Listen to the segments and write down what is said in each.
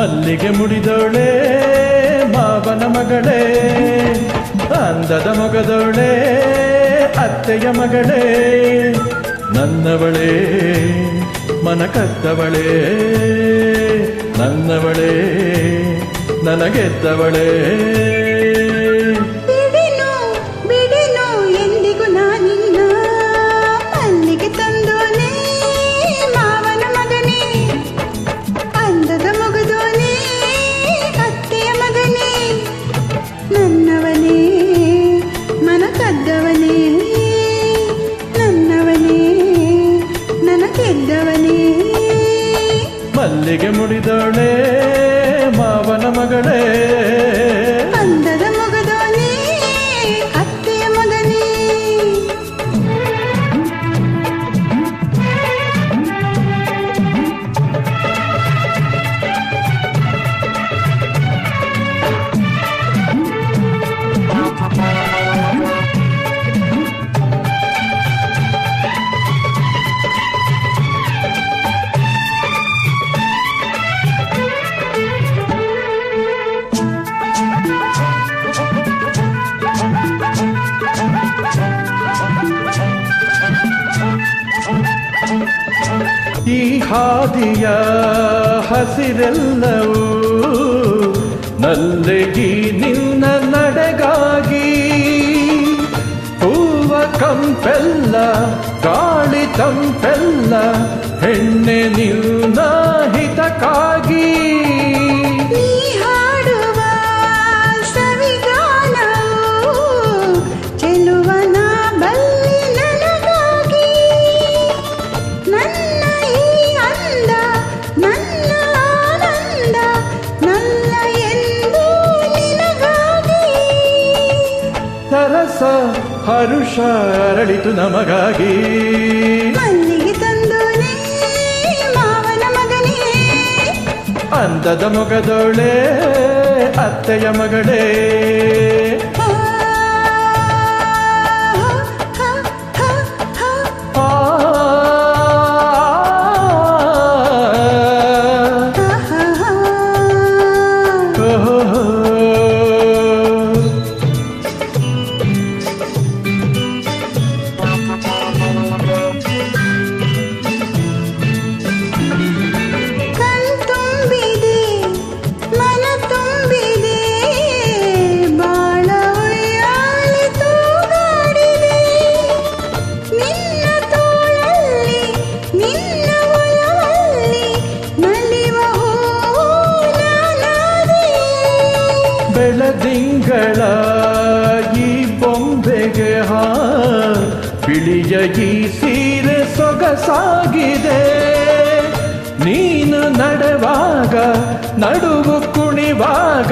ಮಲ್ಲಿಗೆ ಮುಡಿದೋಳೆ ಮಾವನ ಮಗಳೇ, ಅಂದದ ಮೊಗದೋಳೆ ಅತ್ತೆಯ ಮಗಳೇ, ನನ್ನವಳೇ ಮನ ಕದ್ದವಳೇ, ನನ್ನವಳೇ ನನಗೆದ್ದವಳೇ. ಮಲ್ಲಿಗೆ ಮುಡಿದೋಳೆ ಮಾವನ ಮಗಳೇ, ಅಂದದ ಮೊಗದೋನೆ ಅತ್ತೆಯ ಮಗನೇ. ಈ ಹಾದಿಯ ಹಸಿರೆಲ್ಲವೂ ನಲ್ಲೆಗಿ ನಿನ್ನ ನಡೆಗಾಗಿ, ಹೂವ ಕಂಪೆಲ್ಲ ಗಾಳಿ ತಂಪೆಲ್ಲ ಹೆಣ್ಣೆ ನಿನ್ನ ಹಿತಕ್ಕಾಗಿ. ನೀ ಹಾಡುವ ಸವಿಗಾನವು ಚೆಲುವನ ಬಲ್ಲಿ ನನಗಾಗಿ, ನನ್ನ ಈ ಅಂದ ನನ್ನ ಆನಂದ ನನ್ನ ಎಂದು ನಿನಗಾಗಿ. ಸರಸ ಹರುಷ ಅರಳಿತು ನಮಗಾಗಿ, ಮಲ್ಲಿಗೆ ತಂದೋನೆ ಮಾವನ ಮಗನೇ, ಅಂದದ ಮೊಗದೋಳೆ ಅತ್ತೆಯ ಮಗಳೇ. ಬೆಳದಿಂಗಳ ಈ ಬೊಂಬೆಗೆ ಬಿಳಿಯ ಈ ಸೀರೆ ಸೊಗಸಾಗಿದೆ, ನೀನು ನಡೆವಾಗ ನಡುವು ಕುಣಿವಾಗ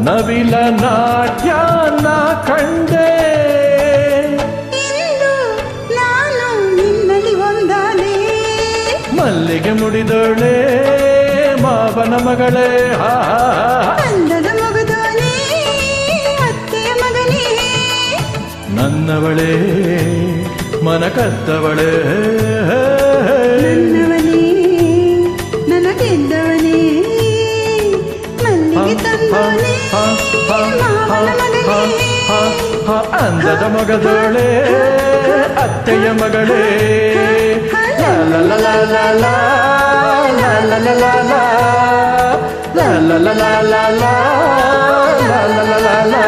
ನವಿಲ ನಾಟ್ಯ ನಾ ಕಂಡೆ. ನಾನು ನಿನ್ನಲ್ಲಿ ಒಂದಾನೆ, ಮಲ್ಲಿಗೆ ಮುಡಿದೋಳೆ ಮಾವನ ಮಗಳೇ, ಅಂದದ ಮೊಗದೋನೆ ಅತ್ತೆಯ ಮಗನೇ, ನನ್ನವಳೇ ಮನ ಕದ್ದವಳೇ, ನನ್ನವನೇ ನನಗೆದ್ದವನೇ, ಮಲ್ಲಿಗೆ ತಂದೋನೆ ಮಾವನ ಮಗನೇ, ಅಂದದ ಮೊಗದೋಳೆ ಅತ್ತೆಯ ಮಗಳೇ. ಲಾ ಲಾ ಲಾ ಲಾ ಲಾ ಲಾ ಲಾ ಲಾ ಲಾ ಲಾ ಲಾ ಲಾ ಲಾ ಲಾ ಲಾ ಲಾ ಲಾ ಲಾ ಲಾ.